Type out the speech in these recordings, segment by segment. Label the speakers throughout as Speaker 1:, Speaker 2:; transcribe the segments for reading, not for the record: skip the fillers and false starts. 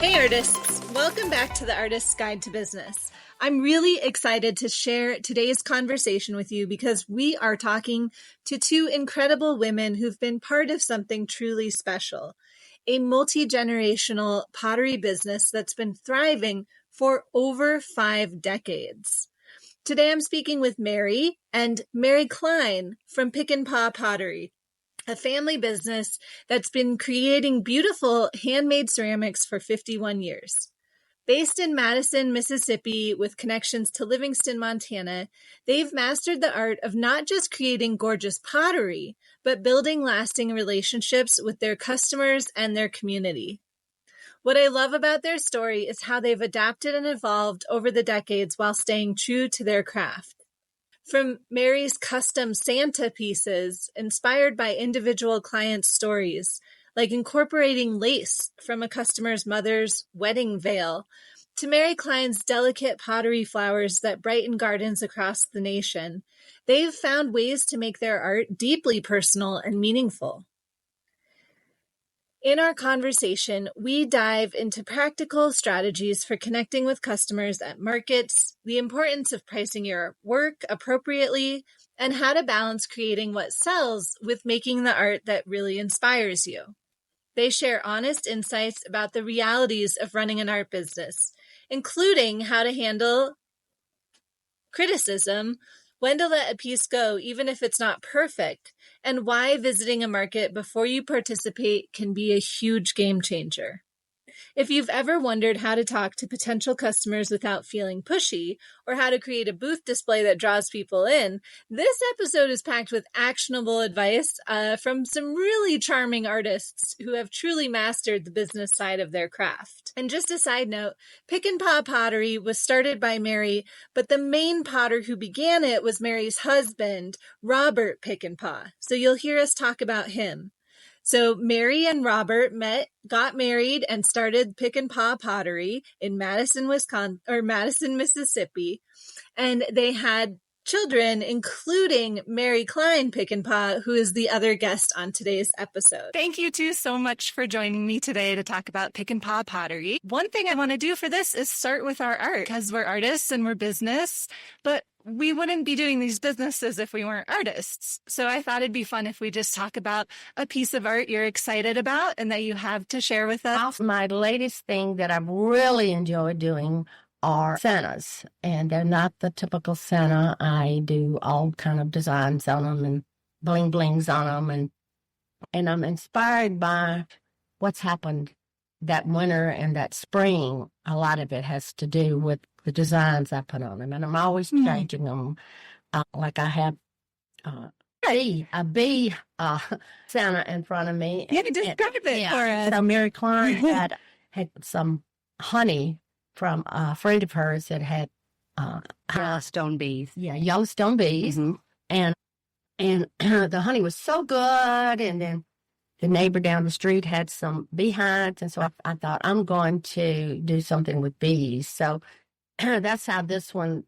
Speaker 1: Hey artists, welcome back to the Artist's Guide to Business. I'm really excited to share today's conversation with you because we are talking to two incredible women who've been part of something truly special, a multi-generational pottery business that's been thriving for over 5 decades. Today I'm speaking with Merry and MerryCline from Pickenpaugh Pottery, a family business that's been creating beautiful handmade ceramics for 51 years. Based in Madison, Mississippi, with connections to Livingston, Montana, they've mastered the art of not just creating gorgeous pottery, but building lasting relationships with their customers and their community. What I love about their story is how they've adapted and evolved over the decades while staying true to their craft. From Merry's custom Santa pieces, inspired by individual clients' stories, like incorporating lace from a customer's mother's wedding veil, to MerryCline's delicate pottery flowers that brighten gardens across the nation, they've found ways to make their art deeply personal and meaningful. In our conversation, we dive into practical strategies for connecting with customers at markets, the importance of pricing your work appropriately, and how to balance creating what sells with making the art that really inspires you. They share honest insights about the realities of running an art business, including how to handle criticism, when to let a piece go even if it's not perfect, and why visiting a market before you participate can be a huge game changer. If you've ever wondered how to talk to potential customers without feeling pushy, or how to create a booth display that draws people in, this episode is packed with actionable advice from some really charming artists who have truly mastered the business side of their craft. And just a side note, Pickenpaugh Pottery was started by Merry, but the main potter who began it was Merry's husband, Robert Pickenpaugh. So you'll hear us talk about him. So Merry and Robert got married, and started Pickenpaugh Pottery in Madison, Mississippi, and they had children, including MerryCline Pickenpaugh, who is the other guest on today's episode.
Speaker 2: Thank you two so much for joining me today to talk about Pickenpaugh Pottery. One thing I want to do for this is start with our art, because we're artists and we're business, but we wouldn't be doing these businesses if we weren't artists. So I thought it'd be fun if we just talk about a piece of art you're excited about and that you have to share with us.
Speaker 3: My latest thing that I really enjoy doing are Santas, and they're not the typical Santa. I do all kind of designs on them and bling blings on them, and I'm inspired by what's happened that winter and that spring. A lot of it has to do with the designs I put on them, and I'm always changing them. Like I have a bee Santa in front of me.
Speaker 2: Yeah, describe it for us.
Speaker 3: So MerryCline had some honey from a friend of hers that had
Speaker 4: Yellowstone bees.
Speaker 3: Yeah, Yellowstone bees.
Speaker 4: Mm-hmm.
Speaker 3: And the honey was so good. And then the neighbor down the street had some beehives. And so I thought, I'm going to do something with bees. So that's how this one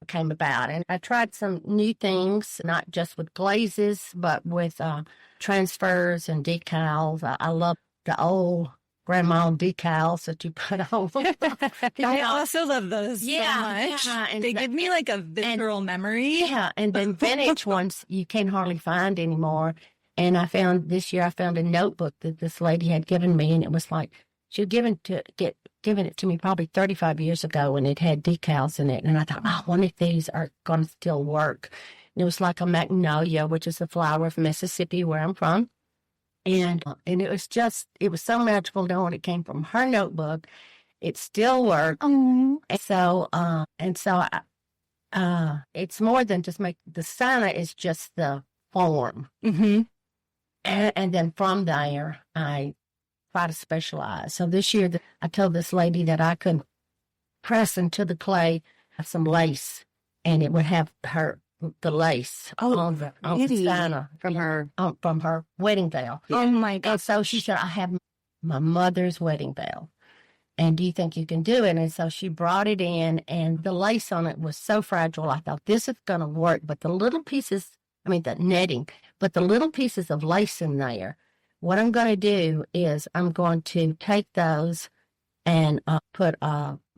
Speaker 3: came about. And I tried some new things, not just with glazes, but with transfers and decals. I love the old grandma decals that you put on.
Speaker 2: I also love those so much.
Speaker 3: Yeah, and
Speaker 2: they give me like a visceral memory.
Speaker 3: Yeah, and then vintage ones you can't hardly find anymore. And this year I found a notebook that this lady had given me, and it was like she had given it to me probably 35 years ago, and it had decals in it. And I thought, I wonder if these are going to still work. And it was like a magnolia, which is the flower of Mississippi, where I'm from. And it was so magical knowing it came from her notebook. It still worked.
Speaker 2: Oh.
Speaker 3: And so it's more than just the Santa is just the form.
Speaker 2: Mm-hmm.
Speaker 3: And then from there, I try to specialize. So this year, I told this lady that I could press into the clay some lace, and it would have the lace on the Santa from her wedding veil.
Speaker 2: Oh my God!
Speaker 3: And so she said, "I have my mother's wedding veil, and do you think you can do it?" And so she brought it in, and the lace on it was so fragile. I thought, this is going to work, but the little pieces, the netting, but the little pieces of lace in there, what I'm going to do is I'm going to take those and put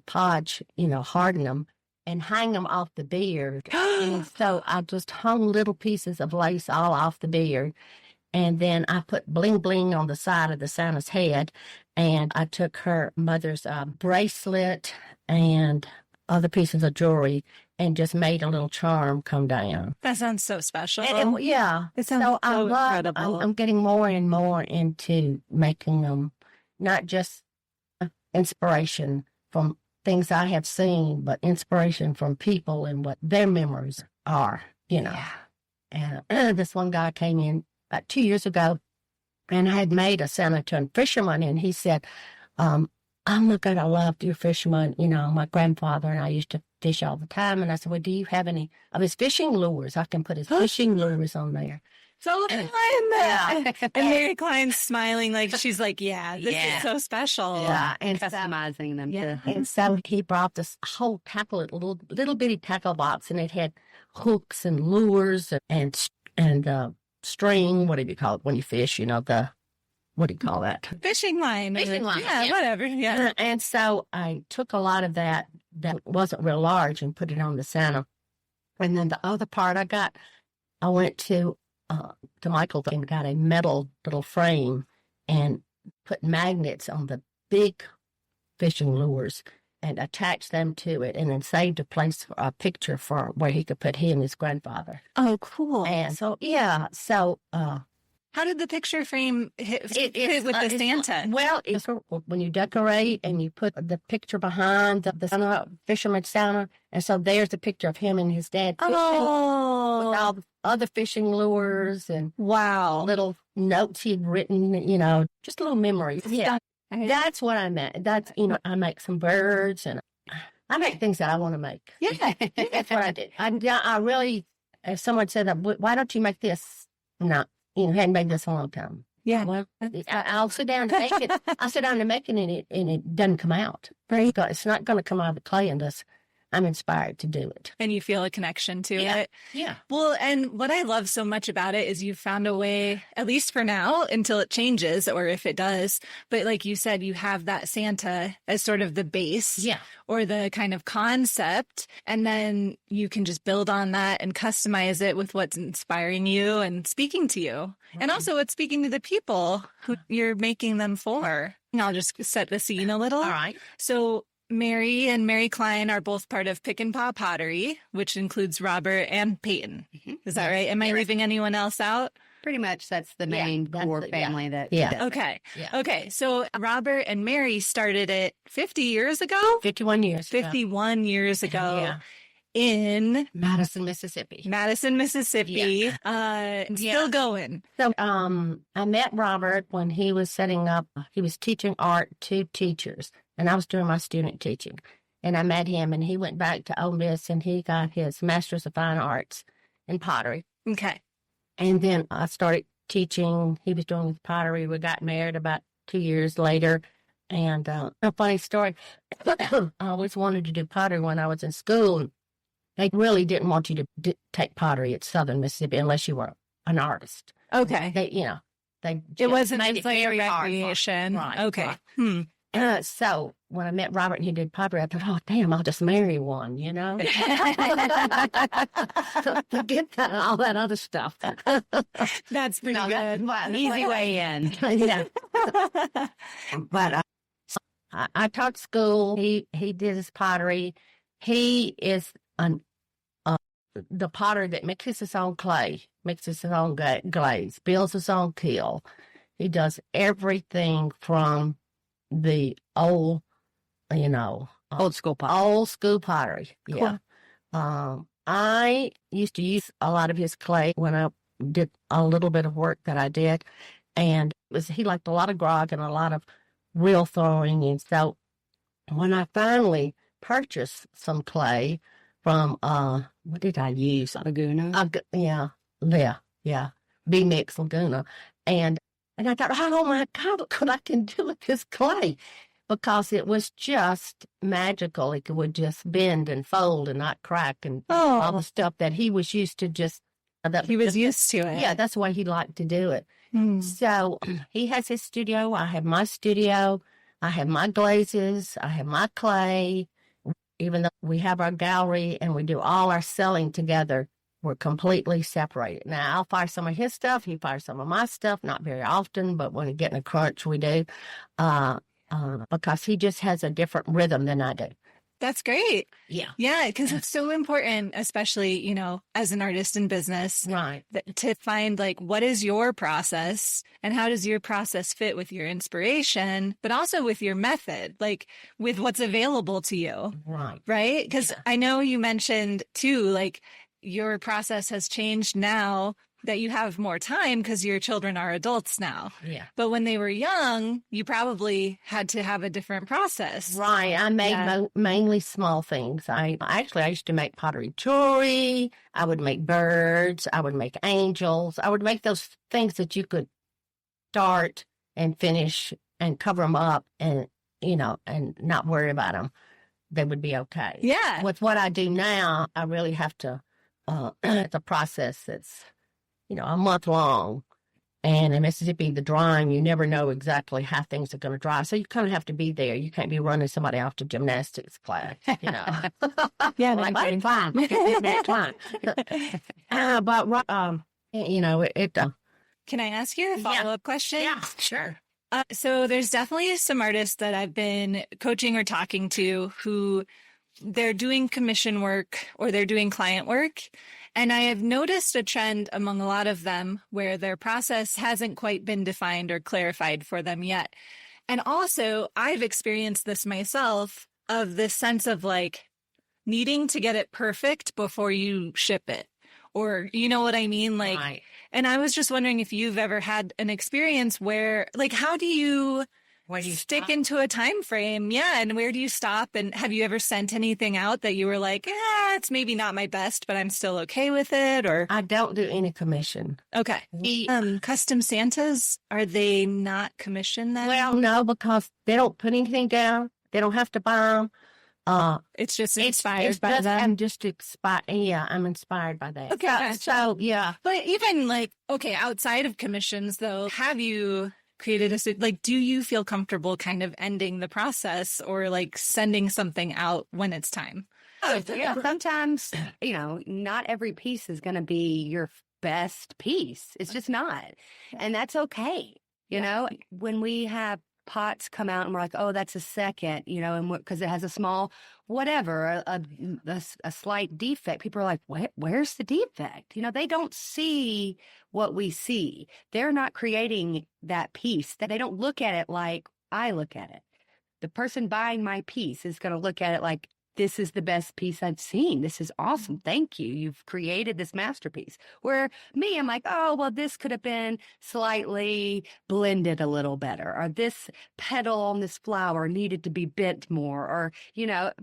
Speaker 3: podge, harden them and hang them off the beard. And so I just hung little pieces of lace all off the beard. And then I put bling bling on the side of the Santa's head. And I took her mother's bracelet and other pieces of jewelry and just made a little charm come down.
Speaker 2: That sounds so special.
Speaker 3: Yeah.
Speaker 2: It sounds so incredible.
Speaker 3: I'm getting more and more into making them not just inspiration from things I have seen, but inspiration from people and what their memories are,
Speaker 2: Yeah.
Speaker 3: And this one guy came in about 2 years ago, and I had made a Santa turned fisherman, and he said, I'm looking, I loved your fisherman. My grandfather and I used to fish all the time. And I said, well, do you have any of his fishing lures? I can put his fishing lures on there.
Speaker 2: So and MerryCline's smiling like she's like, yeah, this is so special.
Speaker 3: Yeah, and
Speaker 4: Customizing them.
Speaker 3: Yeah, and so he brought this whole tackle, little bitty tackle box, and it had hooks and lures and string. What do you call it when you fish? What do you call that?
Speaker 2: Fishing line.
Speaker 3: Fishing line.
Speaker 2: Yeah, whatever. Yeah.
Speaker 3: And so I took a lot of that wasn't real large and put it on the Santa. And then the other part I went to Michael and got a metal little frame and put magnets on the big fishing lures and attached them to it, and then saved a picture for where he could put he and his grandfather.
Speaker 2: Oh, cool.
Speaker 3: And so,
Speaker 2: how did the picture frame fit with the Santa?
Speaker 3: Well, it's when you decorate and you put the picture behind the Santa, fisherman Santa, and so there's a picture of him and his dad fishing with all the other fishing lures and little notes he'd written, just little memories. Yeah, that's what I meant. That's, I make some birds and I make things that I want to make.
Speaker 2: Yeah,
Speaker 3: that's what I did. I really, if someone said, why don't you make this? No. Hadn't made this a long time.
Speaker 2: Yeah.
Speaker 3: Well, I'll sit down and make it. I'll sit down and make it, and it doesn't come out.
Speaker 2: Right.
Speaker 3: It's not going to come out of the clay unless I'm inspired to do it.
Speaker 2: And you feel a connection to it.
Speaker 3: Yeah.
Speaker 2: Well, and what I love so much about it is you found a way, at least for now, until it changes, or if it does. But like you said, you have that Santa as sort of the base.
Speaker 3: Yeah.
Speaker 2: Or the kind of concept. And then you can just build on that and customize it with what's inspiring you and speaking to you. Mm-hmm. And also what's speaking to the people who you're making them for. And I'll just set the scene a little.
Speaker 3: All right.
Speaker 2: So Merry and MerryCline are both part of Pickenpaugh Pottery, which includes Robert and Peyton. Mm-hmm. Is that right? Am I leaving anyone else out?
Speaker 4: Pretty much that's the main core family that does it.
Speaker 2: Okay. Yeah. Okay. So Robert and Merry started it 50 years ago?
Speaker 3: 51 years.
Speaker 2: 51 years ago. In
Speaker 3: Madison, Mississippi.
Speaker 2: Still going.
Speaker 3: So I met Robert when he was he was teaching art to teachers, and I was doing my student teaching. And I met him, and he went back to Ole Miss, and he got his Master's of Fine Arts in pottery.
Speaker 2: Okay.
Speaker 3: And then I started teaching. He was doing his pottery. We got married about 2 years later. And a funny story, I always wanted to do pottery when I was in school. They really didn't want you to take pottery at Southern Mississippi unless you were an artist.
Speaker 2: Okay.
Speaker 3: It
Speaker 2: wasn't like a recreation.
Speaker 3: Right.
Speaker 2: Okay.
Speaker 3: Right. So when I met Robert and he did pottery, I thought, oh, damn, I'll just marry one, Forget that, all that other stuff.
Speaker 2: That's pretty good.
Speaker 4: An easy way in.
Speaker 3: Yeah. But I taught school. He did his pottery. He is the potter that mixes his own clay, mixes his own glaze, builds his own kiln. He does everything from the old
Speaker 4: school pottery.
Speaker 3: Old school pottery. Yeah.
Speaker 2: Cool.
Speaker 3: I used to use a lot of his clay when I did a little bit of work that I did. And he liked a lot of grog and a lot of real throwing. And so when I finally purchased some clay from, what did I use?
Speaker 4: Laguna.
Speaker 3: B-Mix Laguna. And I thought, oh my God, look what I can do with this clay. Because it was just magical. It would just bend and fold and not crack and all the stuff that he was used to
Speaker 2: used to it.
Speaker 3: Yeah, that's the way he liked to do it. So he has his studio. I have my studio. I have my glazes, I have my clay. Even though we have our gallery and we do all our selling together, we're completely separated. Now, I'll fire some of his stuff, he fires some of my stuff, not very often, but when we get in a crunch, we do, because he just has a different rhythm than I do.
Speaker 2: That's great.
Speaker 3: Yeah.
Speaker 2: Yeah, because it's so important, especially, you know, as an artist in business,
Speaker 3: Right.
Speaker 2: To find like, what is your process and how does your process fit with your inspiration, but also with your method, like with what's available to you.
Speaker 3: Right.
Speaker 2: Right? Because I know you mentioned too, like your process has changed now that you have more time because your children are adults now.
Speaker 3: Yeah.
Speaker 2: But when they were young, you probably had to have a different process.
Speaker 3: Right. I made mainly small things. I used to make pottery jewelry. I would make birds. I would make angels. I would make those things that you could start and finish and cover them up and, you know, and not worry about them. They would be okay.
Speaker 2: Yeah.
Speaker 3: With what I do now, I really have to, it's a process that's, you know, a month long. And in Mississippi, the drying, you never know exactly how things are going to dry. So you kind of have to be there. You can't be running somebody off to gymnastics class, you know.
Speaker 2: Yeah,
Speaker 3: like, that's fine. That's fine. But, you know,
Speaker 2: Can I ask you a follow-up question?
Speaker 3: Yeah, sure.
Speaker 2: So there's definitely some artists that I've been coaching or talking to who they're doing commission work or they're doing client work. And I have noticed a trend among a lot of them where their process hasn't quite been defined or clarified for them yet. And also, I've experienced this myself of this sense of like needing to get it perfect before you ship it. Or, you know what I mean? Like,
Speaker 3: Right.
Speaker 2: And I was just wondering if you've ever had an experience where, like, how do you stick
Speaker 3: stop?
Speaker 2: into a time frame? Yeah. And where do you stop? And have you ever sent anything out that you were like, it's maybe not my best, but I'm still okay with it? Or
Speaker 3: I don't do any commission.
Speaker 2: okay. Custom Santas, are they not commissioned then?
Speaker 3: Well, no, because they don't put anything down. They don't have to buy them.
Speaker 2: It's just inspired by
Speaker 3: just,
Speaker 2: them.
Speaker 3: I'm just inspired. Yeah, I'm inspired by that.
Speaker 2: Okay.
Speaker 3: So yeah.
Speaker 2: But even like, okay, outside of commissions though, have you created like, do you feel comfortable kind of ending the process or like sending something out when it's time?
Speaker 4: Yeah. Sometimes, you know, not every piece is going to be your best piece. It's just not. And that's okay. You know, when we have pots come out and we're like, oh, that's a second, you know, and because it has a small, whatever, a slight defect. People are like, where's the defect? You know, they don't see what we see. They're not creating that piece. That they don't look at it like I look at it. The person buying my piece is going to look at it like, this is the best piece I've seen. This is awesome. Thank you. You've created this masterpiece. Where me, I'm like, oh, well, this could have been slightly blended a little better. Or this petal on this flower needed to be bent more. Or, you know,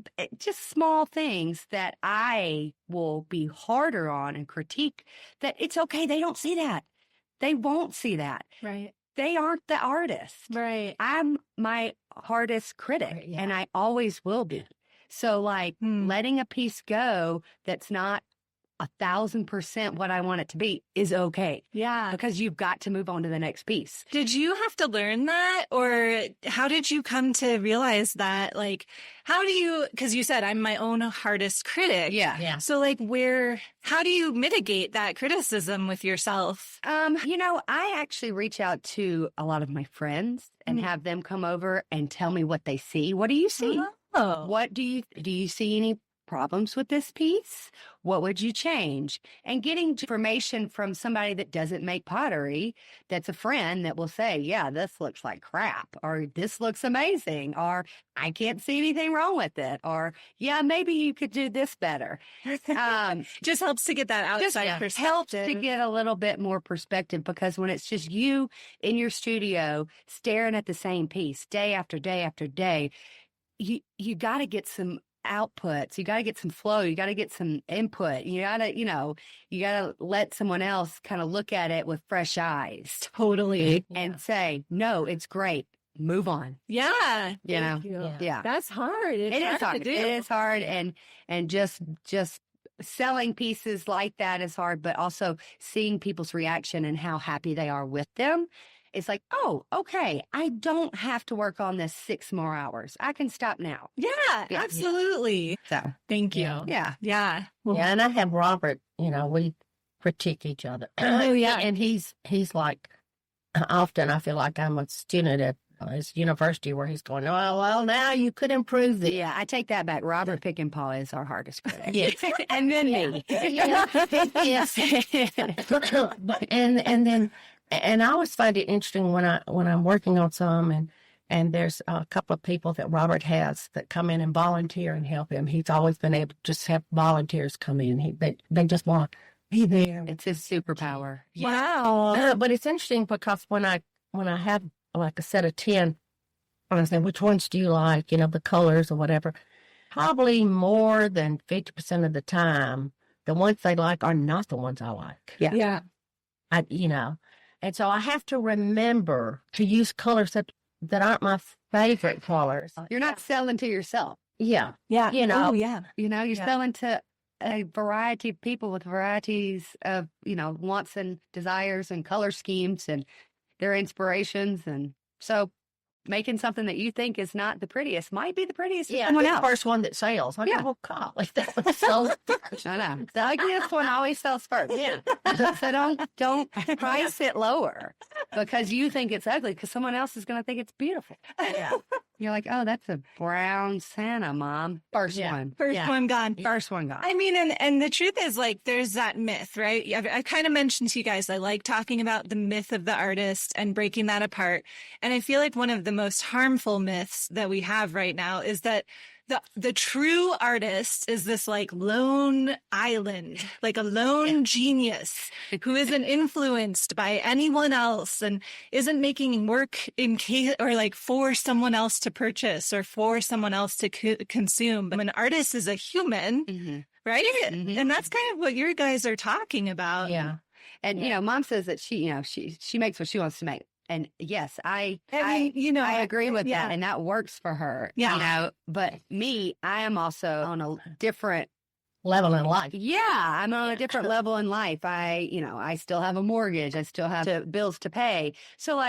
Speaker 4: just small things that I will be harder on and critique that it's okay. They don't see that. They won't see that.
Speaker 2: Right.
Speaker 4: They aren't the artist.
Speaker 2: Right.
Speaker 4: I'm my hardest critic, and I always will be. So, like, letting a piece go that's not 1,000% what I want it to be is okay.
Speaker 2: Yeah.
Speaker 4: Because you've got to move on to the next piece.
Speaker 2: Did you have to learn that? Or how did you come to realize that? Like, how do you, because you said I'm my own hardest critic.
Speaker 4: Yeah.
Speaker 2: So, like, how do you mitigate that criticism with yourself?
Speaker 4: You know, I actually reach out to a lot of my friends and have them come over and tell me what they see. What do you see?
Speaker 2: Oh.
Speaker 4: What do you see any problems with this piece? What would you change? And getting information from somebody that doesn't make pottery, that's a friend that will say, yeah, this looks like crap, or this looks amazing, or I can't see anything wrong with it, or yeah, maybe you could do this better.
Speaker 2: Just helps to get that outside perspective.
Speaker 4: Helps to get a little bit more perspective, because when it's just you in your studio staring at the same piece day after day after day, you got to get some outputs. You got to get some flow. You got to get some input. You got to let someone else kind of look at it with fresh eyes.
Speaker 2: Totally.
Speaker 4: And say, no, it's great. Move on.
Speaker 2: Yeah.
Speaker 4: You know?
Speaker 2: Yeah. That's hard.
Speaker 4: It is hard. It is hard. And just selling pieces like that is hard, but also seeing people's reaction and how happy they are with them. it's like, oh, okay, I don't have to work on this 6 more hours. I can stop now.
Speaker 2: Yeah, absolutely.
Speaker 4: So,
Speaker 2: thank you.
Speaker 4: yeah.
Speaker 2: Yeah. Well,
Speaker 3: Yeah, and I have Robert, we critique each other.
Speaker 2: Oh, yeah.
Speaker 3: And he's like, often I feel like I'm a student at his university where he's going, oh, well, now you could improve this.
Speaker 4: Yeah, I take that back. Robert Pickenpaugh is our hardest critic.
Speaker 3: Yes.
Speaker 4: And then me.
Speaker 3: Yes. And I always find it interesting when I'm working on some and there's a couple of people that Robert has that come in and volunteer and help him. He's always been able to just have volunteers come in. They just want to be there.
Speaker 4: It's his superpower.
Speaker 2: wow.
Speaker 3: But it's interesting because when I have like a set of 10, and I say, which ones do you like, the colors or whatever, probably more than 50% of the time, the ones they like are not the ones I like.
Speaker 4: Yeah.
Speaker 2: Yeah.
Speaker 3: And so I have to remember to use colors that aren't my favorite colors.
Speaker 4: You're not selling to yourself.
Speaker 3: Yeah.
Speaker 2: Yeah.
Speaker 3: Oh,
Speaker 2: yeah.
Speaker 4: You're selling to a variety of people with varieties of, wants and desires and color schemes and their inspirations. And so making something that you think is not the prettiest might be the prettiest to someone else.
Speaker 3: The first one that sells. I go, golly, that one sells first.
Speaker 4: I know. The ugliest one always sells first.
Speaker 3: Yeah.
Speaker 4: So don't price it lower because you think it's ugly because someone else is going to think it's beautiful.
Speaker 3: Yeah.
Speaker 4: You're like, oh, that's a brown Santa, Mom. First one.
Speaker 2: First one gone.
Speaker 4: First one gone.
Speaker 2: I mean, and the truth is, like, there's that myth, right? I kind of mentioned to you guys, I like talking about the myth of the artist and breaking that apart. And I feel like one of the most harmful myths that we have right now is that the true artist is this like lone island, like a lone genius who isn't influenced by anyone else and isn't making work in case or like for someone else to purchase or for someone else to consume. But an artist is a human, right? Mm-hmm. And that's kind of what you guys are talking about.
Speaker 4: Yeah. And, Mom says that she makes what she wants to make. And yes, I agree with that. And that works for her, but me, I am also on a different
Speaker 3: level in life.
Speaker 4: Yeah. I'm on a different level in life. I still have a mortgage. I still have bills to pay. So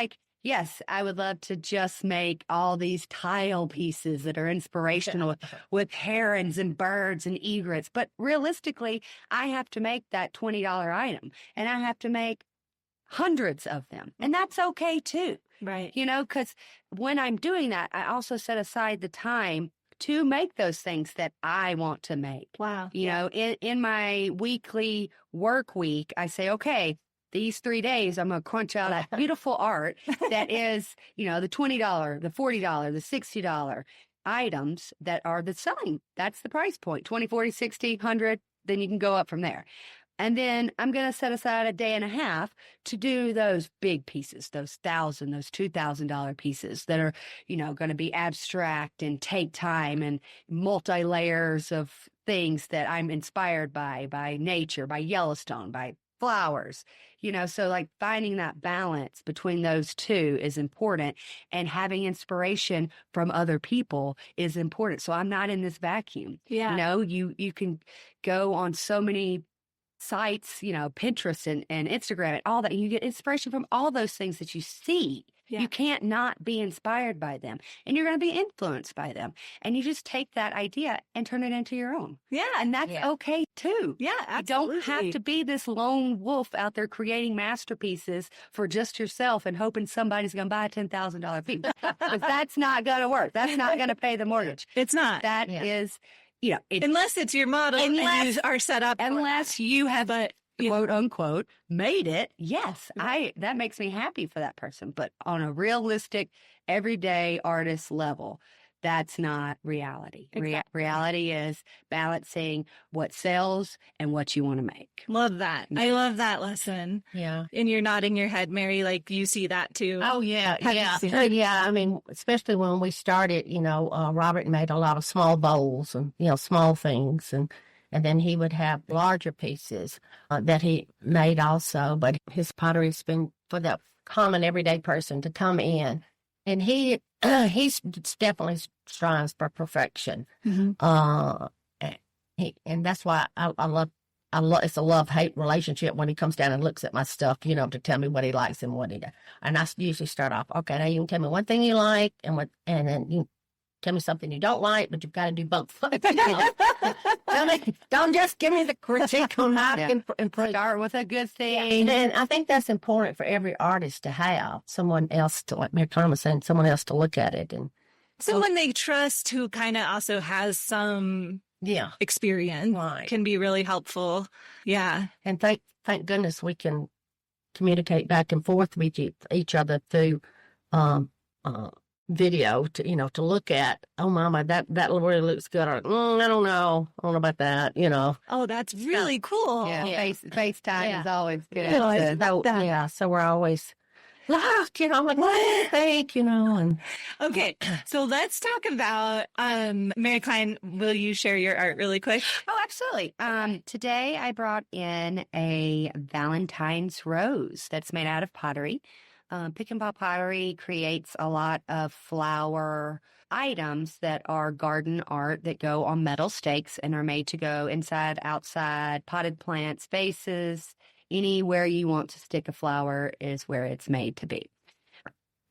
Speaker 4: yes, I would love to just make all these tile pieces that are inspirational with herons and birds and egrets. But realistically, I have to make that $20 item and I have to make hundreds of them. And that's okay too.
Speaker 2: Right.
Speaker 4: Because when I'm doing that, I also set aside the time to make those things that I want to make.
Speaker 2: Wow.
Speaker 4: In my weekly work week, I say, okay, these 3 days, I'm going to crunch out that beautiful art that is, the $20, the $40, the $60 items that are the selling. That's the price point, 20, 40, 60, 100. Then you can go up from there. And then I'm going to set aside a day and a half to do those big pieces, those $1,000, those $2,000 pieces that are, going to be abstract and take time and multi-layers of things that I'm inspired by nature, by Yellowstone, by flowers, so finding that balance between those two is important and having inspiration from other people is important. So I'm not in this vacuum.
Speaker 2: Yeah.
Speaker 4: You can go on so many sites, Pinterest and Instagram and all that. And you get inspiration from all those things that you see. Yeah. You can't not be inspired by them and you're going to be influenced by them. And you just take that idea and turn it into your own.
Speaker 2: Yeah.
Speaker 4: And that's okay too.
Speaker 2: Yeah, absolutely.
Speaker 4: You don't have to be this lone wolf out there creating masterpieces for just yourself and hoping somebody's going to buy a $10,000 piece. But that's not going to work. That's not going to pay the mortgage.
Speaker 2: It's not.
Speaker 4: That is...
Speaker 2: unless it's your model and you are set up, unless you have a
Speaker 4: quote unquote made it. Yes, that makes me happy for that person. But on a realistic, everyday artist level, that's not reality.
Speaker 2: Exactly.
Speaker 4: Reality is balancing what sells and what you want to make.
Speaker 2: Love that. I love that lesson.
Speaker 3: Yeah.
Speaker 2: And you're nodding your head, Mary, like you see that too.
Speaker 3: Oh, yeah. Yeah. I mean, especially when we started, Robert made a lot of small bowls and, small things. And then he would have larger pieces that he made also. But his pottery's been for the common everyday person to come in. And he's definitely strives for perfection. Mm-hmm. And that's why I it's a love-hate relationship when he comes down and looks at my stuff, to tell me what he likes and what he doesn't. And I usually start off, okay, now you can tell me one thing you like and then you tell me something you don't like, but you've got to do both. Don't just give me the critique on how I can improve.
Speaker 4: Start with a good thing.
Speaker 3: And I think that's important for every artist to have someone else to, like MerryCline was saying, someone else to look at it. And
Speaker 2: someone they trust who kind of also has some experience can be really helpful. Yeah.
Speaker 3: And thank goodness we can communicate back and forth with each other through video to look at. Oh, Mama, that really looks good. Or, I don't know about that.
Speaker 2: Oh, that's really cool.
Speaker 4: Yeah. FaceTime is always good.
Speaker 3: So we're always laughed. I'm like, what do you think? And
Speaker 2: okay. So let's talk about MerryCline. Will you share your art really quick?
Speaker 4: Oh, absolutely. Today I brought in a Valentine's rose that's made out of pottery. Pickenpaugh Pottery creates a lot of flower items that are garden art that go on metal stakes and are made to go inside, outside, potted plants, vases, anywhere you want to stick a flower is where it's made to be.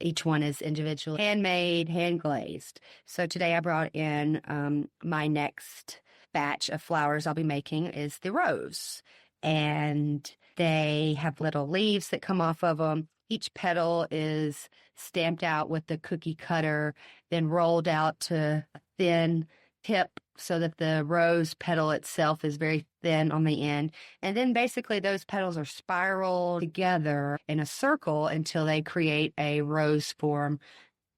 Speaker 4: Each one is individually handmade, hand glazed. So today I brought in my next batch of flowers I'll be making is the rose. And they have little leaves that come off of them. Each petal is stamped out with the cookie cutter, then rolled out to a thin tip so that the rose petal itself is very thin on the end. And then basically those petals are spiraled together in a circle until they create a rose form.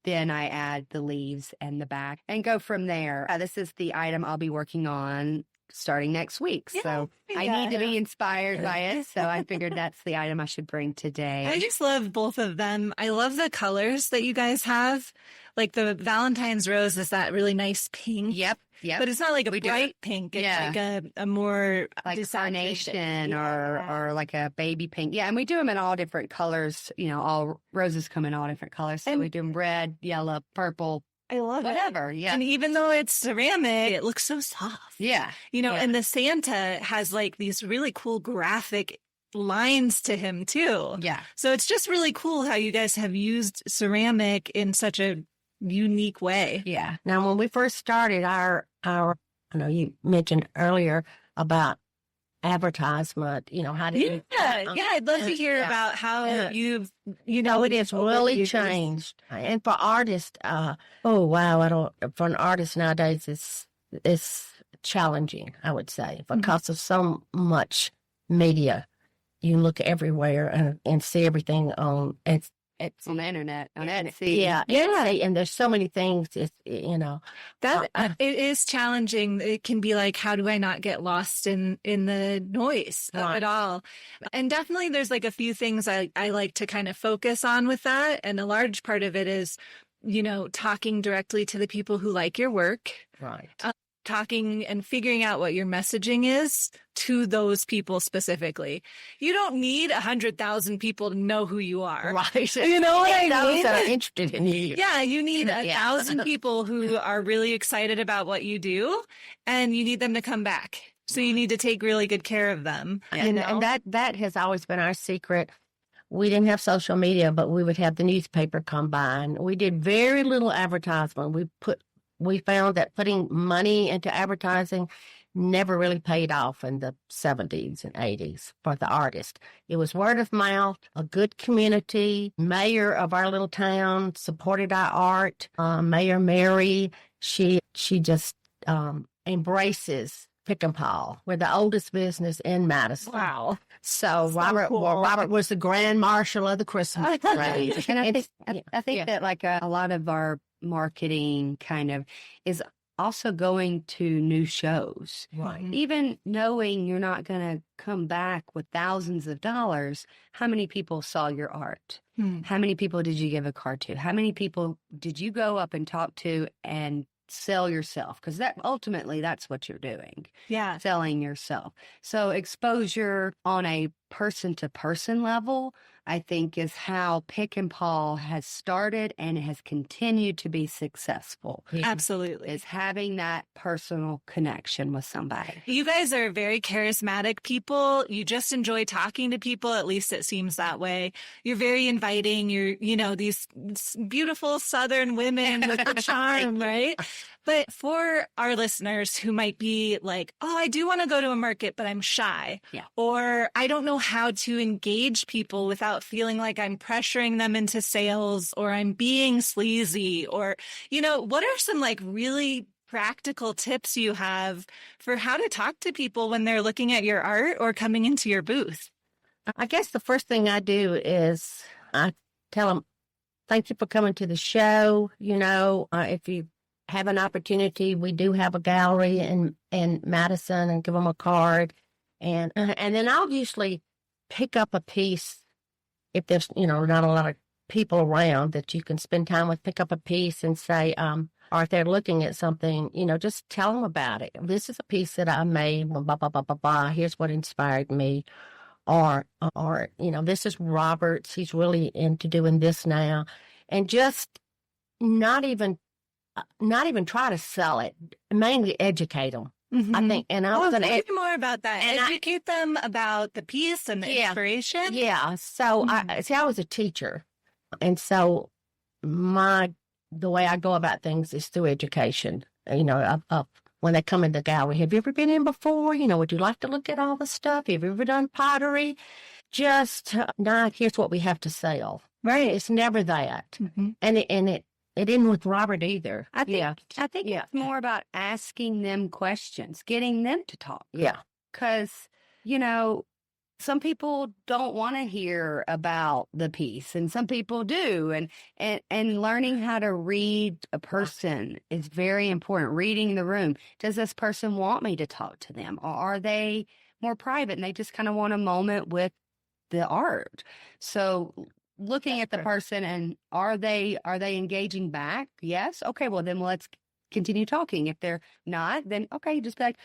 Speaker 4: Then I add the leaves and the back and go from there. This is the item I'll be working on starting next week. So I need to be inspired by it. So I figured that's the item I should bring today.
Speaker 2: I just love both of them. I love the colors that you guys have. Like the Valentine's rose is that really nice pink.
Speaker 4: Yep.
Speaker 2: But it's not like a bright pink. It's like a more
Speaker 4: like carnation or like a baby pink. Yeah, and we do them in all different colors. All roses come in all different colors. So we do them red, yellow, purple.
Speaker 2: I love
Speaker 4: whatever.
Speaker 2: it.
Speaker 4: Yeah.
Speaker 2: And even though it's ceramic, it looks so soft.
Speaker 4: Yeah.
Speaker 2: And the Santa has like these really cool graphic lines to him too.
Speaker 4: Yeah.
Speaker 2: So it's just really cool how you guys have used ceramic in such a unique way.
Speaker 4: Yeah.
Speaker 3: Now, when we first started I know you mentioned earlier about advertisement, how do you...
Speaker 2: I'd love to hear about how you've,
Speaker 3: it has really changed. And for artists, for an artist nowadays, it's challenging, I would say, because of so much media. You look everywhere and see everything on...
Speaker 4: It's on the internet, on
Speaker 3: Etsy. Yeah. And there's so many things, that
Speaker 2: it is challenging. It can be like, how do I not get lost in the noise of it all? And definitely there's like a few things I like to kind of focus on with that. And a large part of it is, talking directly to the people who like your work.
Speaker 3: Right.
Speaker 2: Talking and figuring out what your messaging is to those people specifically. You don't need 100,000 people to know who you are.
Speaker 3: Right.
Speaker 2: You know what I mean?
Speaker 3: Those that are interested in you.
Speaker 2: Yeah, you need 1,000 people who are really excited about what you do, and you need them to come back. So you need to take really good care of them.
Speaker 3: And that has always been our secret. We didn't have social media, but we would have the newspaper come by, and we did very little advertisement. We found that putting money into advertising never really paid off in the 70s and 80s for the artist. It was word of mouth, a good community. Mayor of our little town supported our art. Mayor Mary, she just embraces Pickenpaugh. We're the oldest business in Madison.
Speaker 2: Wow.
Speaker 3: So Robert was the grand marshal of the Christmas parade.
Speaker 4: And I think that like a lot of our marketing kind of is also going to new shows.
Speaker 3: Right.
Speaker 4: Even knowing you're not going to come back with thousands of dollars, how many people saw your art? How many people did you give a card to? How many people did you go up and talk to and sell yourself? Because ultimately that's what you're doing.
Speaker 2: Yeah.
Speaker 4: Selling yourself. So exposure on a person-to-person level I think, is how Pickenpaugh has started and has continued to be successful.
Speaker 2: Absolutely.
Speaker 4: Is having that personal connection with somebody.
Speaker 2: You guys are very charismatic people. You just enjoy talking to people. At least it seems that way. You're very inviting. You're, these beautiful Southern women with the charm, right? But for our listeners who might be like, oh, I do want to go to a market, but I'm shy.
Speaker 4: Yeah.
Speaker 2: Or I don't know how to engage people without feeling like I'm pressuring them into sales or I'm being sleazy or, what are some like really practical tips you have for how to talk to people when they're looking at your art or coming into your booth?
Speaker 3: I guess the first thing I do is I tell them, thank you for coming to the show. If you have an opportunity, we do have a gallery in Madison, and give them a card. And then I'll usually pick up a piece if there's, not a lot of people around that you can spend time with, pick up a piece and say, or if they're looking at something, just tell them about it. This is a piece that I made, blah, blah, blah, blah, blah. Here's what inspired me. Or, this is Robert's. He's really into doing this now. And just not even try to sell it, mainly educate them.
Speaker 2: Mm-hmm.
Speaker 3: I think, and I was going to
Speaker 2: tell me more about that. And educate them about the piece and the inspiration.
Speaker 3: Yeah. So I was a teacher, and so the way I go about things is through education. When they come in the gallery, have you ever been in before? Would you like to look at all the stuff? Have you ever done pottery? Just not. Here's what we have to sell.
Speaker 2: Right.
Speaker 3: It's never that,
Speaker 2: mm-hmm.
Speaker 3: and it didn't with Robert either.
Speaker 4: I think it's more about asking them questions, getting them to talk.
Speaker 3: Yeah.
Speaker 4: Because, some people don't want to hear about the piece and some people do. And learning how to read a person is very important. Reading the room. Does this person want me to talk to them? Or are they more private and they just kind of want a moment with the art? So looking at the person and are they engaging back? Yes. Okay. Well, then let's continue talking. If they're not, then okay, just be like,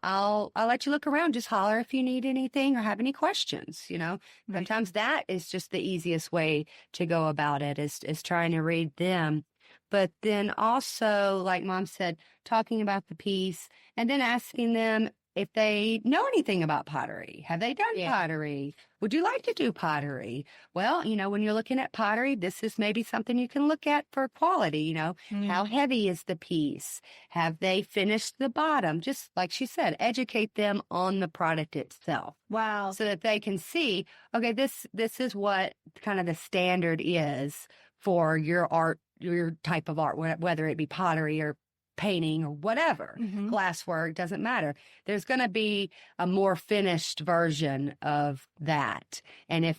Speaker 4: I'll let you look around. Just holler if you need anything or have any questions.
Speaker 2: Right.
Speaker 4: Sometimes that is just the easiest way to go about it is trying to read them. But then also, like Mom said, talking about the piece and then asking them if they know anything about pottery. Have they done pottery? Would you like to do pottery? Well, when you're looking at pottery, this is maybe something you can look at for quality. How heavy is the piece? Have they finished the bottom? Just like she said, educate them on the product itself.
Speaker 2: Wow.
Speaker 4: So that they can see, okay, this is what kind of the standard is for your art, your type of art, whether it be pottery or painting or whatever,
Speaker 2: mm-hmm.
Speaker 4: glasswork, doesn't matter. There's going to be a more finished version of that. And if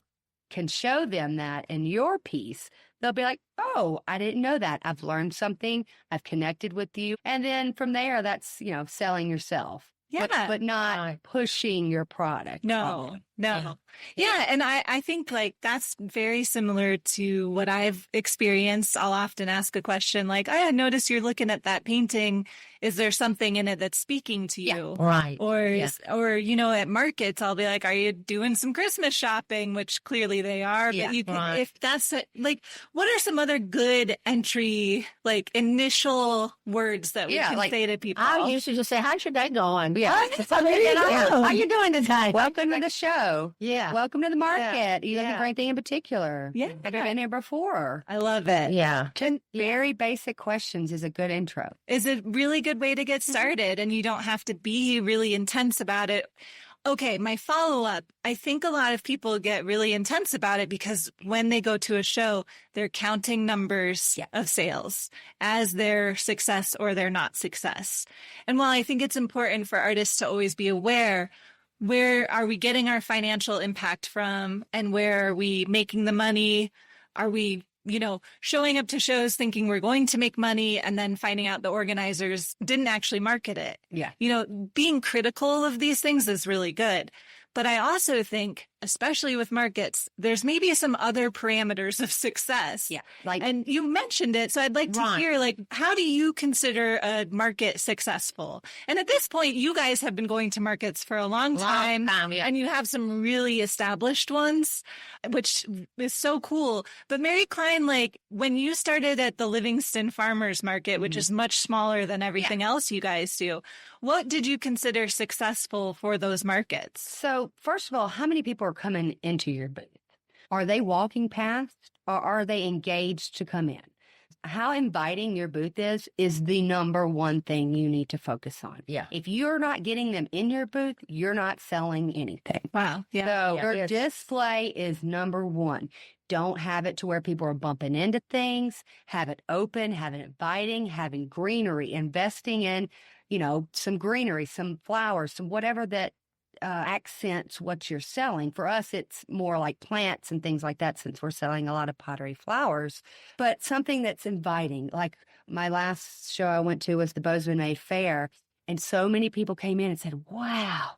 Speaker 4: can show them that in your piece, they'll be like, oh, I didn't know that. I've learned something. I've connected with you. And then from there, that's, selling yourself.
Speaker 2: Yeah.
Speaker 4: But not pushing your product.
Speaker 2: No. Yeah. And I think like that's very similar to what I've experienced. I'll often ask a question like, I noticed you're looking at that painting. Is there something in it that's speaking to you?
Speaker 3: Yeah. Right.
Speaker 2: Or, at markets, I'll be like, are you doing some Christmas shopping? Which clearly they are.
Speaker 3: Yeah.
Speaker 2: But you can, if that's like, what are some other good entry, like initial words that we can say to people?
Speaker 3: I usually just say, how's your day going? Yeah.
Speaker 2: How
Speaker 3: you doing today?
Speaker 4: Welcome to the show.
Speaker 3: Yeah.
Speaker 4: Welcome to the market. You looking for anything in particular?
Speaker 2: Yeah.
Speaker 4: Have you been here before?
Speaker 2: I love it.
Speaker 3: Yeah.
Speaker 4: Very basic questions is a good intro.
Speaker 2: Is a really good way to get started, and you don't have to be really intense about it. Okay, my follow-up. I think a lot of people get really intense about it because when they go to a show, they're counting numbers of sales as their success or their not success. And while I think it's important for artists to always be aware, where are we getting our financial impact from and where are we making the money? Are we showing up to shows thinking we're going to make money and then finding out the organizers didn't actually market it.
Speaker 4: Yeah.
Speaker 2: Being critical of these things is really good. But I also think especially with markets, there's maybe some other parameters of success.
Speaker 4: Yeah.
Speaker 2: And you mentioned it. So I'd like to hear, like, how do you consider a market successful? And at this point, you guys have been going to markets for a long time, and you have some really established ones, which is so cool. But MerryCline, like, when you started at the Livingston Farmers Market, which is much smaller than everything else you guys do, what did you consider successful for those markets?
Speaker 4: So, first of all, how many people are coming into your booth? Are they walking past, or are they engaged to come in? How inviting your booth is the number one thing you need to focus on.
Speaker 3: Yeah.
Speaker 4: If you're not getting them in your booth, you're not selling anything.
Speaker 2: Wow. Yeah.
Speaker 4: So your display is number one. Don't have it to where people are bumping into things. Have it open, have it inviting, having greenery, investing in, some greenery, some flowers, some whatever that accents what you're selling. For us, it's more like plants and things like that, since we're selling a lot of pottery flowers, but something that's inviting. Like my last show I went to was the Bozeman May Fair, and so many people came in and said, wow,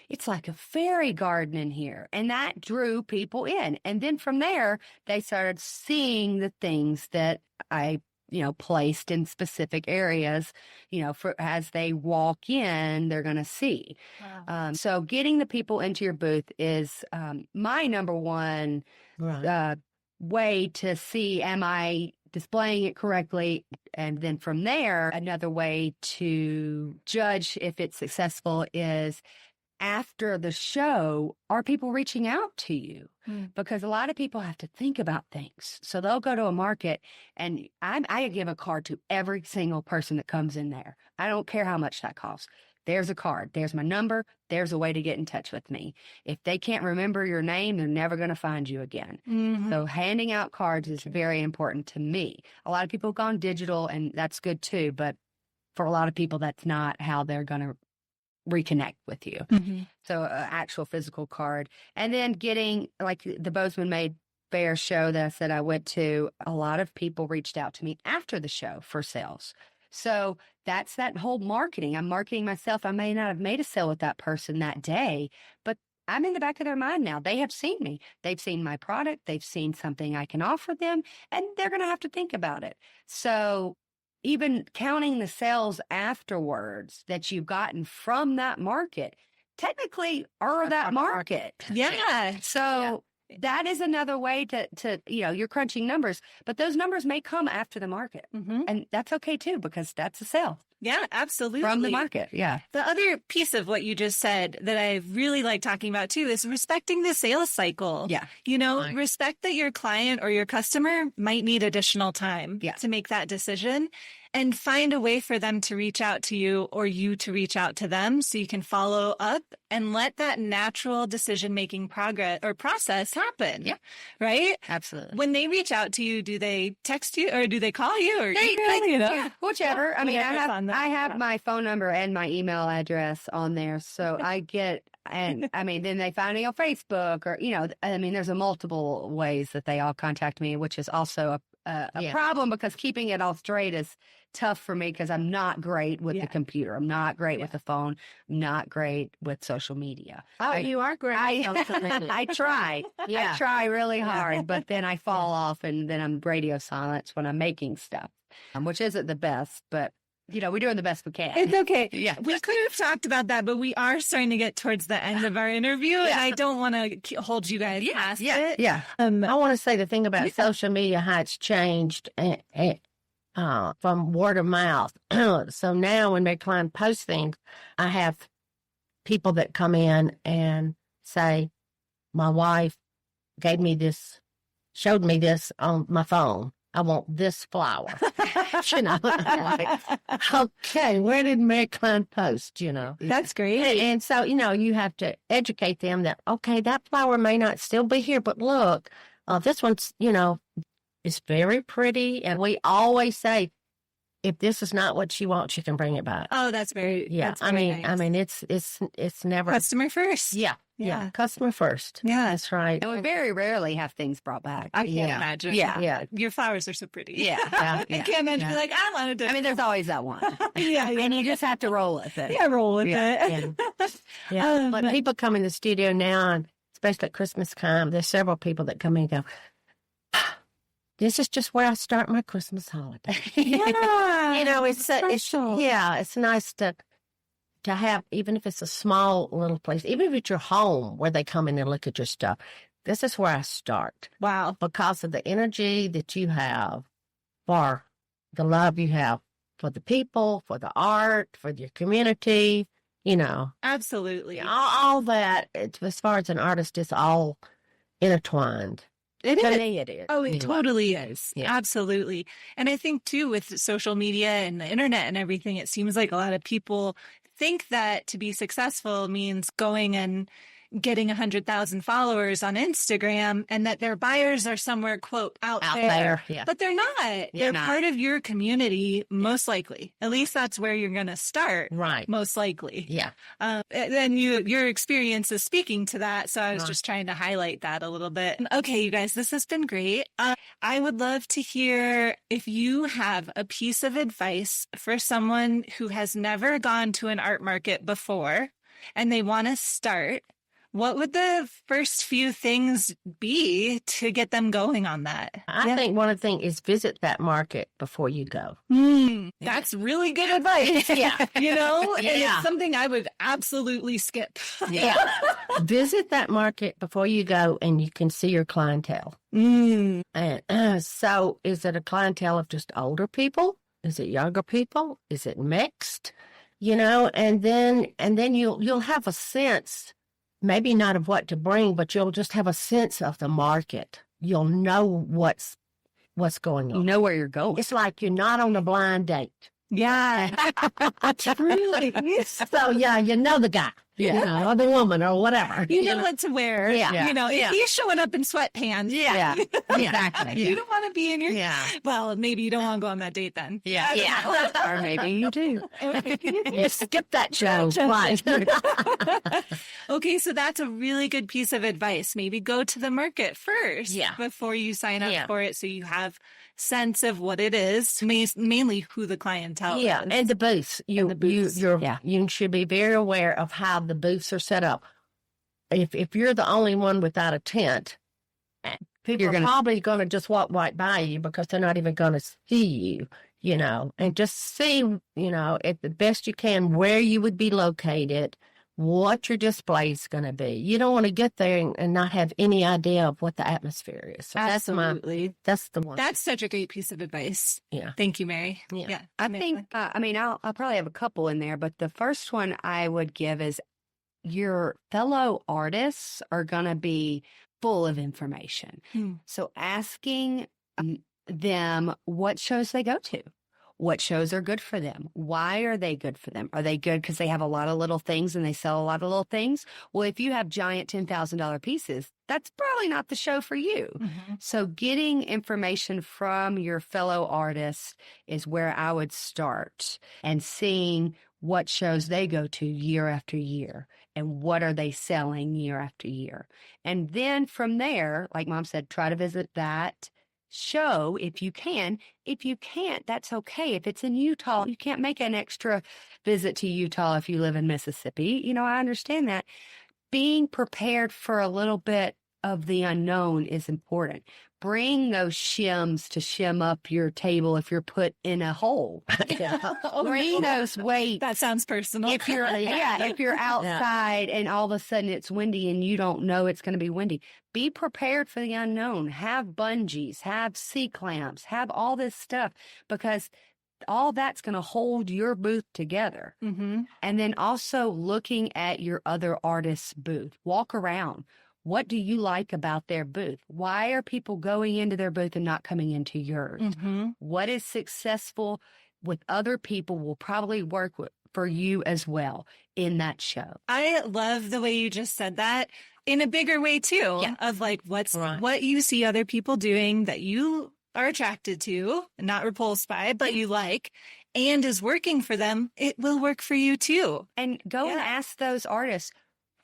Speaker 4: it's like a fairy garden in here. And that drew people in. And then from there, they started seeing the things that I placed in specific areas, for as they walk in, they're going to see.
Speaker 3: Wow.
Speaker 4: So getting the people into your booth is my number one way to see, am I displaying it correctly? And then from there, another way to judge if it's successful is, after the show, are people reaching out to you? Because a lot of people have to think about things. So they'll go to a market, and I give a card to every single person that comes in there. I don't care how much that costs. There's a card. There's my number. There's a way to get in touch with me. If they can't remember your name, they're never going to find you again. So handing out cards is very important to me. A lot of people have gone digital, and that's good too. But for a lot of people, that's not how they're going to reconnect with you. So actual physical card. And then getting, like the Bozeman May Fair show that I said I went to, a lot of people reached out to me after the show for sales. So that's that whole marketing. I'm marketing myself. I may not have made a sale with that person that day, but I'm in the back of their mind now. They have seen me. They've seen my product. They've seen something I can offer them, and they're going to have to think about it. So even counting the sales afterwards that you've gotten from that market, technically are that market.
Speaker 2: Yeah.
Speaker 4: So that is another way to you're crunching numbers, but those numbers may come after the market. And that's okay too, because that's a sale.
Speaker 2: Yeah, absolutely.
Speaker 4: From the market. Yeah.
Speaker 2: The other piece of what you just said that I really like talking about too is respecting the sales cycle.
Speaker 4: Yeah.
Speaker 2: Respect that your client or your customer might need additional time to make that decision, and find a way for them to reach out to you or you to reach out to them, so you can follow up and let that natural decision-making progress or process happen. Yeah. Right?
Speaker 4: Absolutely.
Speaker 2: When they reach out to you, do they text you or do they call you or
Speaker 4: whichever. I mean, I have my phone number and my email address on there. So I get, and I mean, then they find me on Facebook, or, there's a multiple ways that they all contact me, which is also a problem, because keeping it all straight is tough for me, because I'm not great with the computer. I'm not great with the phone. I'm not great with social media.
Speaker 3: Oh, you are great.
Speaker 4: I try. I try really hard, but then I fall off, and then I'm radio silence when I'm making stuff, which isn't the best, but we're doing the best we can.
Speaker 2: It's okay.
Speaker 4: Yeah.
Speaker 2: We could have talked about that, but we are starting to get towards the end of our interview, and I don't want to hold you guys past it.
Speaker 4: Yeah.
Speaker 3: I want to say the thing about social media, how it's changed from word of mouth. So now when MerryCline posts things, I have people that come in and say, my wife gave me this, showed me this on my phone. I want this flower. Like, okay, where did MerryCline post,
Speaker 2: That's great.
Speaker 3: And so, you have to educate them that, okay, that flower may not still be here, but look, this one's, it's very pretty. And we always say, if this is not what she wants, she can bring it back.
Speaker 2: Oh, that's very,
Speaker 3: nice. It's never
Speaker 2: customer first.
Speaker 3: Yeah. Customer first.
Speaker 2: Yeah.
Speaker 3: That's right.
Speaker 4: And we very rarely have things brought back.
Speaker 2: I can't imagine.
Speaker 3: Yeah.
Speaker 2: Your flowers are so pretty.
Speaker 4: Yeah.
Speaker 2: I can't imagine. Like, I wanted to.
Speaker 4: I mean, there's always that one.
Speaker 2: Yeah.
Speaker 4: And you just have to roll with it.
Speaker 2: Yeah, roll with it.
Speaker 3: But people come in the studio now and especially at Christmas time, there's several people that come in and go, this is just where I start my Christmas holiday.
Speaker 2: Yeah.
Speaker 3: You know, it's
Speaker 2: special.
Speaker 3: it's nice to have, even if it's a small little place, even if it's your home where they come in and look at your stuff. This is where I start.
Speaker 2: Wow.
Speaker 3: Because of the energy that you have, for the love you have for the people, for the art, for your community, you know.
Speaker 2: Absolutely.
Speaker 3: All that, as far as an artist, is all intertwined.
Speaker 2: It
Speaker 3: To
Speaker 2: is.
Speaker 3: me, it is.
Speaker 2: Oh, it
Speaker 3: Anyway.
Speaker 2: totally is.
Speaker 3: Yeah.
Speaker 2: Absolutely. And I think, too, with social media and the internet and everything, it seems like a lot of people think that to be successful means going and getting 100,000 followers on Instagram, and that their buyers are somewhere, quote, out there.
Speaker 3: Yeah.
Speaker 2: But they're not. They're
Speaker 3: not.
Speaker 2: part of your community, most likely. At least that's where you're going to start.
Speaker 3: Right.
Speaker 2: Most likely.
Speaker 3: Yeah.
Speaker 2: And your experience is speaking to that. So I was
Speaker 3: Right.
Speaker 2: just trying to highlight that a little bit. Okay, you guys, this has been great. I would love to hear if you have a piece of advice for someone who has never gone to an art market before and they want to start. What would the first few things be to get them going on that?
Speaker 3: I think one of the things is visit that market before you go.
Speaker 2: That's really good advice.
Speaker 3: Yeah.
Speaker 2: You know, and
Speaker 3: Yeah.
Speaker 2: it's something I would absolutely skip.
Speaker 3: Yeah. Visit that market before you go, and you can see your clientele.
Speaker 2: Mm.
Speaker 3: And so, is it a clientele of just older people? Is it younger people? Is it mixed? You know, and then you'll have a sense, maybe not of what to bring, but you'll just have a sense of the market. You'll know what's going on.
Speaker 4: You know where you're going.
Speaker 3: It's like you're not on a blind date.
Speaker 2: Yeah. Really?
Speaker 3: So yeah, you know the guy,
Speaker 4: Yeah.
Speaker 3: you know, or the woman, or whatever.
Speaker 2: You know what to wear.
Speaker 3: Yeah.
Speaker 2: You know, if
Speaker 3: Yeah.
Speaker 2: he's showing up in sweatpants.
Speaker 3: Yeah. Exactly.
Speaker 2: You don't want to be in your.
Speaker 3: Yeah.
Speaker 2: Well, maybe you don't want to go on that date then.
Speaker 3: Yeah. Yeah.
Speaker 4: Or maybe you do.
Speaker 3: You skip that show. Right.
Speaker 2: Okay, so that's a really good piece of advice. Maybe go to the market first before you sign up for it, so you have sense of what it is, mainly who the clientele is.
Speaker 3: And the booths. You should be very aware of how the booths are set up. If you're the only one without a tent, people are probably going to just walk right by you because they're not even going to see you, you know, and just see, you know, at the best you can where you would be located, what your display is going to be. You don't want to get there and not have any idea of what the atmosphere is. So
Speaker 2: Absolutely.
Speaker 3: that's the one.
Speaker 2: That's such a great piece of advice.
Speaker 3: Yeah.
Speaker 2: Thank you, Mary.
Speaker 3: Yeah.
Speaker 4: I think, I'll probably have a couple in there, but the first one I would give is your fellow artists are going to be full of information. So asking them what shows they go to. What shows are good for them? Why are they good for them? Are they good because they have a lot of little things and they sell a lot of little things? Well, if you have giant $10,000 pieces, that's probably not the show for you.
Speaker 2: Mm-hmm.
Speaker 4: So getting information from your fellow artists is where I would start, and seeing what shows they go to year after year and what are they selling year after year. And then from there, like Mom said, try to visit that show if you can. If you can't, that's okay. If it's in Utah, you can't make an extra visit to Utah if you live in Mississippi. You know, I understand that. Being prepared for a little bit of the unknown is important. Bring those shims to shim up your table if you're put in a hole. Bring those weights.
Speaker 2: That sounds personal.
Speaker 4: If you're if you're outside and all of a sudden it's windy and you don't know it's going to be windy, be prepared for the unknown. Have bungees, have C-clamps, have all this stuff, because all that's going to hold your booth together.
Speaker 2: Mm-hmm.
Speaker 4: And then also looking at your other artist's booth. Walk around. What do you like about their booth? Why are people going into their booth and not coming into yours?
Speaker 2: Mm-hmm.
Speaker 4: What is successful with other people will probably work for you as well in that show.
Speaker 2: I love the way you just said that in a bigger way too, of like what you see other people doing that you are attracted to, not repulsed by, but you like, and is working for them. It will work for you too.
Speaker 4: And go and ask those artists,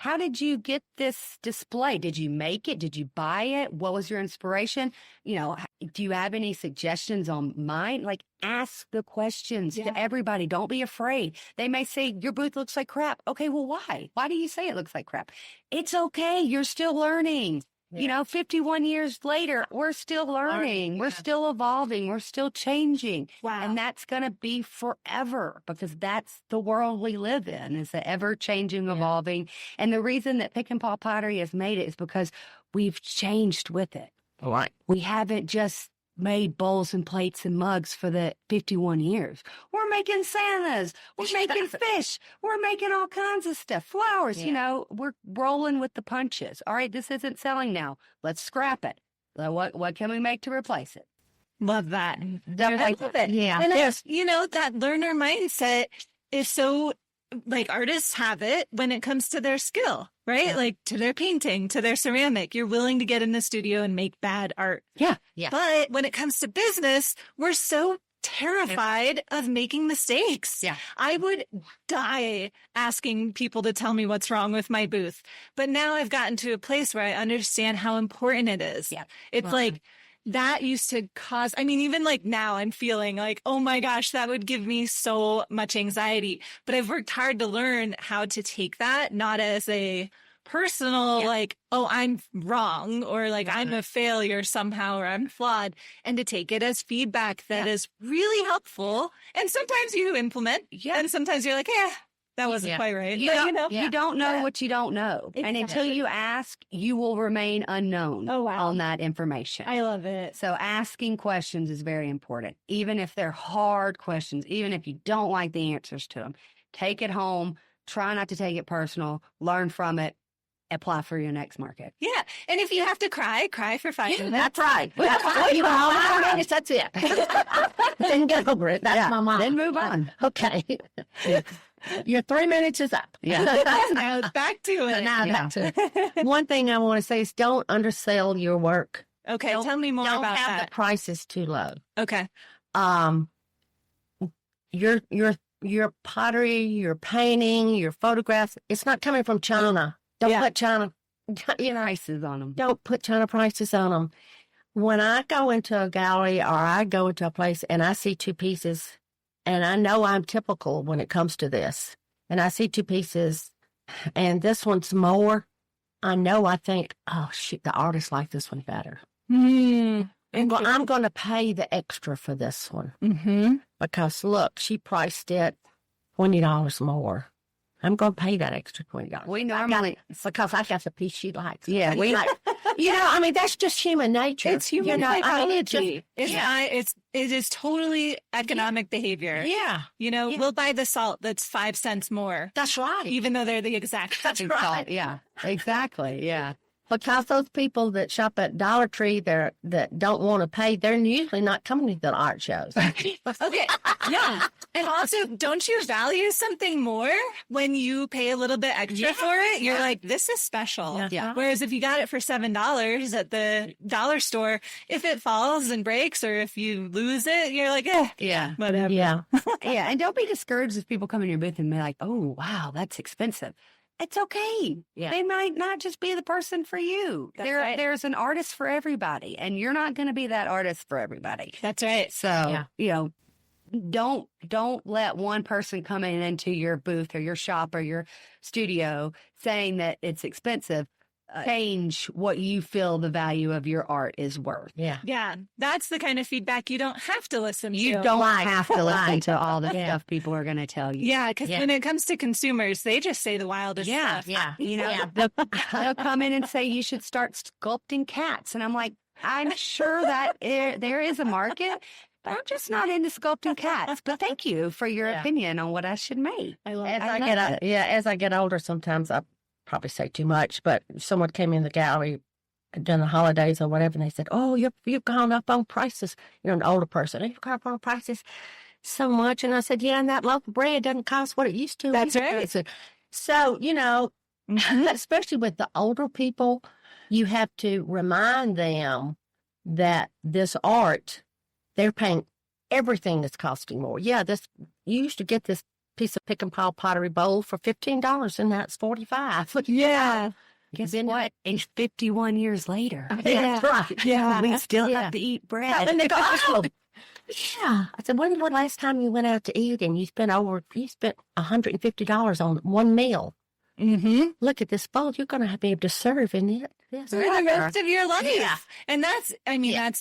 Speaker 4: how did you get this display? Did you make it? Did you buy it? What was your inspiration? You know, do you have any suggestions on mine? Like, ask the questions to everybody. Don't be afraid. They may say your booth looks like crap. Okay, well, why? Why do you say it looks like crap? It's okay. You're still learning. You know, 51 years later, we're still learning. We're still evolving. We're still changing.
Speaker 2: Wow.
Speaker 4: And that's going to be forever, because that's the world we live in, is the ever-changing, evolving. And the reason that Pickenpaugh Pottery has made it is because we've changed with it.
Speaker 3: Right.
Speaker 4: We haven't just made bowls and plates and mugs for the 51 years. We're making Santas. We're making fish. We're making all kinds of stuff. Flowers, you know, we're rolling with the punches. All right, this isn't selling now. Let's scrap it. What can we make to replace it?
Speaker 2: Love that.
Speaker 3: I
Speaker 2: love it.
Speaker 3: Yeah.
Speaker 2: And you know, that learner mindset is so, like, artists have it when it comes to their skill, right?
Speaker 3: Yeah.
Speaker 2: Like, to their painting, to their ceramic. You're willing to get in the studio and make bad art.
Speaker 4: Yeah.
Speaker 2: But when it comes to business, we're so terrified of making mistakes.
Speaker 4: Yeah.
Speaker 2: I would die asking people to tell me what's wrong with my booth. But now I've gotten to a place where I understand how important it is.
Speaker 4: Yeah.
Speaker 2: It's like, that used to cause, I mean, even like now I'm feeling like, oh my gosh, that would give me so much anxiety. But I've worked hard to learn how to take that, not as a personal, like, oh, I'm wrong, or like I'm a failure somehow, or I'm flawed, and to take it as feedback that is really helpful. And sometimes you implement, and sometimes you're like, that wasn't quite right.
Speaker 4: You don't know what you don't know.
Speaker 2: Exactly.
Speaker 4: And until you ask, you will remain unknown on that information.
Speaker 2: I love it.
Speaker 4: So asking questions is very important, even if they're hard questions, even if you don't like the answers to them. Take it home. Try not to take it personal. Learn from it. Apply for your next market.
Speaker 2: Yeah. And if you have to cry for 5 minutes.
Speaker 3: That's right. That's it. Then get over it. That's my mom.
Speaker 4: Then move on.
Speaker 3: Okay. Your 3 minutes is up.
Speaker 2: Yeah. Now it's back to it.
Speaker 3: Now back to it. One thing I want to say is don't undersell your work.
Speaker 2: Okay. Tell me more about
Speaker 3: Don't have
Speaker 2: that.
Speaker 3: the prices too low.
Speaker 2: Okay.
Speaker 3: Your pottery, your painting, your photographs, it's not coming from China. Don't put China,
Speaker 4: Prices on them.
Speaker 3: Don't put China prices on them. When I go into a gallery or I go into a place and I see two pieces, and I know I'm typical when it comes to this, and I see two pieces and this one's more, I think, oh, shoot, the artist liked this one better. I'm going to pay the extra for this one.
Speaker 2: Mm-hmm.
Speaker 3: Because, look, she priced it $20 more. I'm going to pay that extra $20.
Speaker 4: We normally,
Speaker 3: because I got the piece she likes.
Speaker 4: Yeah,
Speaker 3: we like, that's just human nature.
Speaker 2: It's human psychology.
Speaker 3: It
Speaker 2: is totally economic behavior.
Speaker 3: Yeah.
Speaker 2: We'll buy the salt that's 5 cents more.
Speaker 3: That's right.
Speaker 2: Even though they're the exact same
Speaker 3: right.
Speaker 2: salt.
Speaker 4: Yeah, exactly. Yeah.
Speaker 3: Because those people that shop at Dollar Tree that don't want to pay, they're usually not coming to the art shows.
Speaker 2: Okay. Yeah. And also, don't you value something more when you pay a little bit extra for it? You're like, this is special.
Speaker 4: Yeah.
Speaker 2: Whereas if you got it for $7 at the dollar store, if it falls and breaks or if you lose it, you're like, whatever.
Speaker 3: Yeah.
Speaker 4: Yeah. And don't be discouraged if people come in your booth and be like, oh, wow, that's expensive. It's okay.
Speaker 3: Yeah.
Speaker 4: They might not just be the person for you.
Speaker 2: Right.
Speaker 4: There's an artist for everybody, and you're not going to be that artist for everybody.
Speaker 2: That's right.
Speaker 4: So, don't let one person come into your booth or your shop or your studio saying that it's expensive. Change what you feel the value of your art is worth.
Speaker 3: Yeah.
Speaker 2: Yeah. That's the kind of feedback you don't have to listen to.
Speaker 4: You don't have to listen to all the stuff people are going to tell you.
Speaker 2: Yeah, because when it comes to consumers, they just say the wildest stuff.
Speaker 3: Yeah.
Speaker 4: They'll come in and say you should start sculpting cats. And I'm like, I'm sure that there is a market, but I'm just not into sculpting cats. But thank you for your opinion on what I should make.
Speaker 2: I love
Speaker 3: As I get older, sometimes I probably say too much, but someone came in the gallery during the holidays or whatever, and they said, oh, you've gone up on prices. An older person, you've gone up on prices so much. And I said, yeah, and that loaf of bread doesn't cost what it used to.
Speaker 2: That's right.
Speaker 3: So, especially with the older people, you have to remind them that this art, they're paying everything that's costing more. Yeah, you used to get this piece of Pickenpaugh Pottery bowl for $15, and that's $45.
Speaker 2: Yeah.
Speaker 4: Guess what? It's 51 years later.
Speaker 3: That's right.
Speaker 2: Yeah.
Speaker 4: We still have to eat bread.
Speaker 3: And they go, oh, yeah. I said, when was the last time you went out to eat and you spent $150 on one meal?
Speaker 2: Mm-hmm.
Speaker 3: Look at this bowl. You're going to be able to serve in it. Yes.
Speaker 2: For the rest of your life.
Speaker 3: Yeah.
Speaker 2: And that's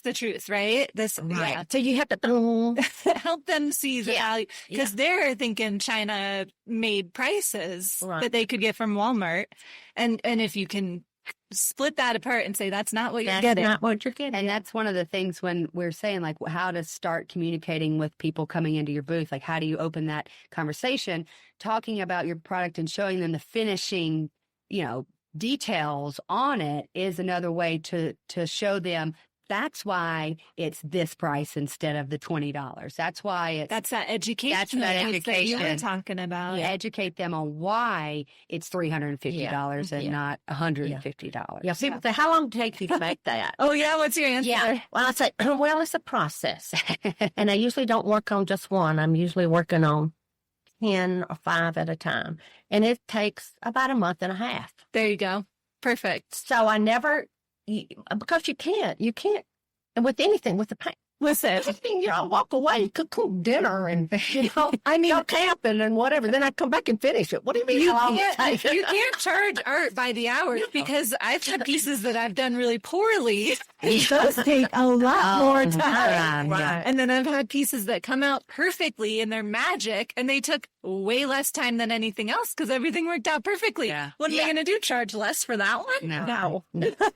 Speaker 2: the truth, right?
Speaker 3: Right. So you have to
Speaker 2: Help them see the value, because they're thinking China made prices that they could get from Walmart. And if you can split that apart and say, that's not what you're getting.
Speaker 3: Not what you're getting.
Speaker 4: And that's one of the things when we're saying, like, how to start communicating with people coming into your booth. Like, how do you open that conversation? Talking about your product and showing them the finishing, details on it is another way to show them that's why it's this price instead of the $20. That's why
Speaker 2: that's that education.
Speaker 4: That's that education
Speaker 2: that you were talking about.
Speaker 4: You educate them on why it's $350 and not $150.
Speaker 3: Yeah, people say, how long did it take you to make that?
Speaker 2: Oh, yeah, what's your answer?
Speaker 3: Yeah, well, I say, well, it's a process. And I usually don't work on just one. I'm usually working on 10 or 5 at a time. And it takes about a month and a half.
Speaker 2: There you go. Perfect.
Speaker 3: So I never, because you can't, and with anything, with the paint.
Speaker 2: Listen,
Speaker 3: walk away, you could cook dinner and, go camping and whatever. Then I come back and finish it. What do you mean?
Speaker 2: You can't charge art by the hour, because I've had pieces that I've done really poorly. Those take a lot more time.
Speaker 3: Right.
Speaker 2: And then I've had pieces that come out perfectly and they're magic, and they took way less time than anything else because everything worked out perfectly.
Speaker 4: Yeah.
Speaker 2: What am I going to do? Charge less for that one?
Speaker 4: No.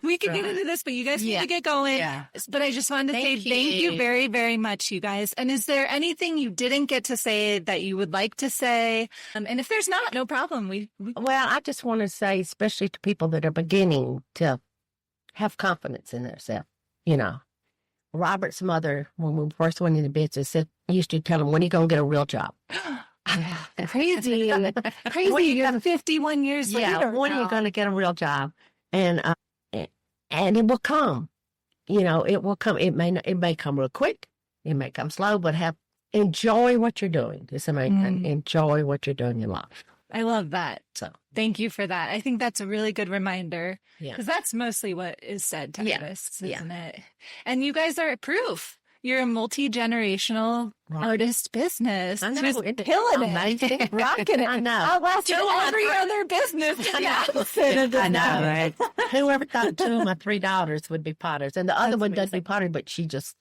Speaker 2: We can get into this, but you guys need to get going.
Speaker 4: Yeah.
Speaker 2: But I just wanted to say thank you very, very much, you guys. And is there anything you didn't get to say that you would like to say? And if there's not, no problem.
Speaker 3: Well, I just want to say, especially to people that are beginning to have confidence in themselves, Robert's mother, when we first went into business, used to tell him, when are you going to get a real job?
Speaker 2: Crazy. You're 51 years later.
Speaker 3: When are you going to get a real job? And it will come. It will come. It may come real quick. It may come slow, but enjoy what you're doing. Just enjoy what you're doing in life.
Speaker 2: I love that.
Speaker 3: So
Speaker 2: thank you for that. I think that's a really good reminder, because
Speaker 3: Yeah.
Speaker 2: that's mostly what is said to
Speaker 3: Yeah.
Speaker 2: artists,
Speaker 3: Yeah.
Speaker 2: isn't it? And you guys are proof. You're a multi-generational artist business.
Speaker 3: I know.
Speaker 2: Just
Speaker 3: It's
Speaker 2: killing
Speaker 3: amazing.
Speaker 2: it. Rocking it.
Speaker 3: I know.
Speaker 2: Outlasting every other business.
Speaker 3: I know, right? Whoever thought 2 of my 3 daughters would be potters, and the other one doesn't do pottery, but she just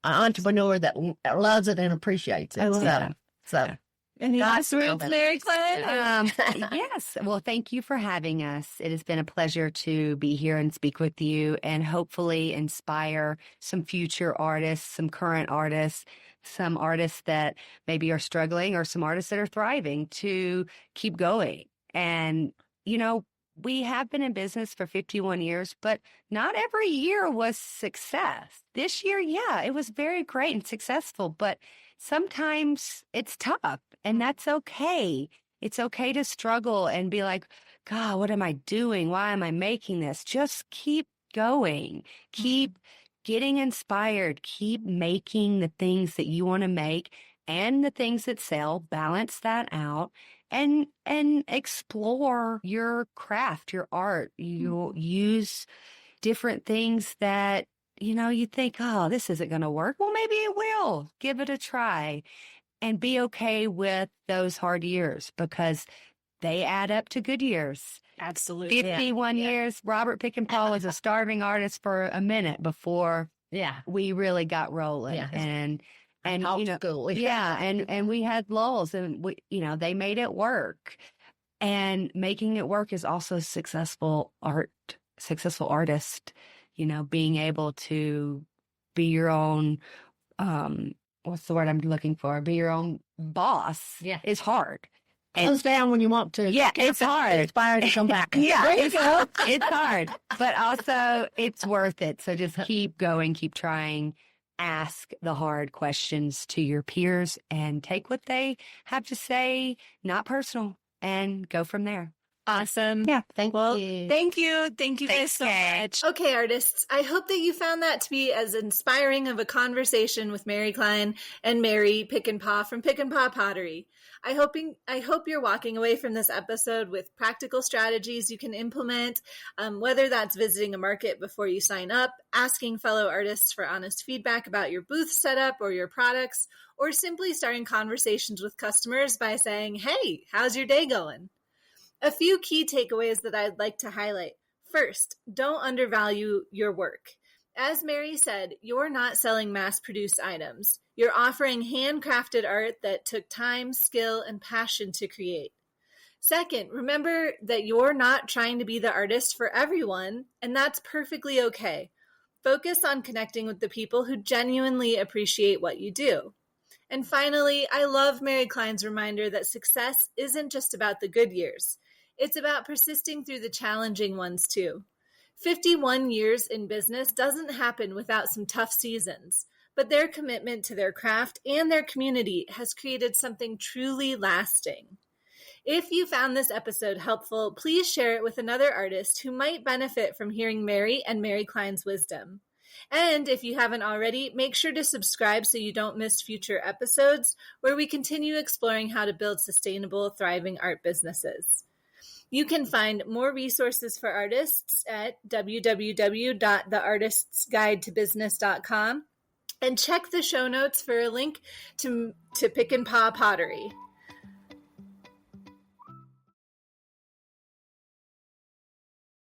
Speaker 3: an entrepreneur that loves it and appreciates it.
Speaker 2: I love that.
Speaker 3: So.
Speaker 2: Any last words, MerryCline?
Speaker 4: Yes. Well, thank you for having us. It has been a pleasure to be here and speak with you, and hopefully inspire some future artists, some current artists, some artists that maybe are struggling, or some artists that are thriving, to keep going. And, we have been in business for 51 years, but not every year was success. This year, it was very great and successful, but sometimes it's tough, and that's okay. It's okay to struggle and be like, God, what am I doing? Why am I making this? Just keep going. Keep getting inspired. Keep making the things that you want to make and the things that sell. Balance that out. And explore your craft, your art. You'll use different things that, you think, oh, this isn't going to work. Well, maybe it will. Give it a try, and be okay with those hard years, because they add up to good years.
Speaker 2: Absolutely.
Speaker 4: 51 years. Robert Pickenpaugh was a starving artist for a minute before we really got rolling.
Speaker 3: Yeah.
Speaker 4: And
Speaker 3: School.
Speaker 4: and we had lulls, and they made it work. And making it work is also successful artist, being able to be your own, what's the word I'm looking for? Be your own boss is hard.
Speaker 3: Close down when you want to.
Speaker 4: Yeah, it's hard.
Speaker 3: Inspired to come back.
Speaker 4: It's hard, but also it's worth it. So just keep going, keep trying. Ask the hard questions to your peers and take what they have to say, not personal, and go from there.
Speaker 2: Awesome.
Speaker 4: Yeah. Thank
Speaker 2: Well,
Speaker 4: you.
Speaker 2: thank you. Thank you guys
Speaker 4: Thanks,
Speaker 2: so
Speaker 4: Kay.
Speaker 2: much.
Speaker 1: Okay, artists, I hope that you found that to be as inspiring of a conversation with MerryCline and Merry Pickenpaugh from Pickenpaugh Pottery. I hope you're walking away from this episode with practical strategies you can implement, whether that's visiting a market before you sign up, asking fellow artists for honest feedback about your booth setup or your products, or simply starting conversations with customers by saying, "Hey, how's your day going?" A few key takeaways that I'd like to highlight. First, don't undervalue your work. As Merry said, you're not selling mass-produced items. You're offering handcrafted art that took time, skill, and passion to create. Second, remember that you're not trying to be the artist for everyone, and that's perfectly okay. Focus on connecting with the people who genuinely appreciate what you do. And finally, I love MerryCline's reminder that success isn't just about the good years. It's about persisting through the challenging ones too. 51 years in business doesn't happen without some tough seasons, but their commitment to their craft and their community has created something truly lasting. If you found this episode helpful, please share it with another artist who might benefit from hearing Merry and MerryCline's wisdom. And if you haven't already, make sure to subscribe so you don't miss future episodes where we continue exploring how to build sustainable, thriving art businesses. You can find more resources for artists at www.theartistsguidetobusiness.com and check the show notes for a link to Pickenpaugh Pottery.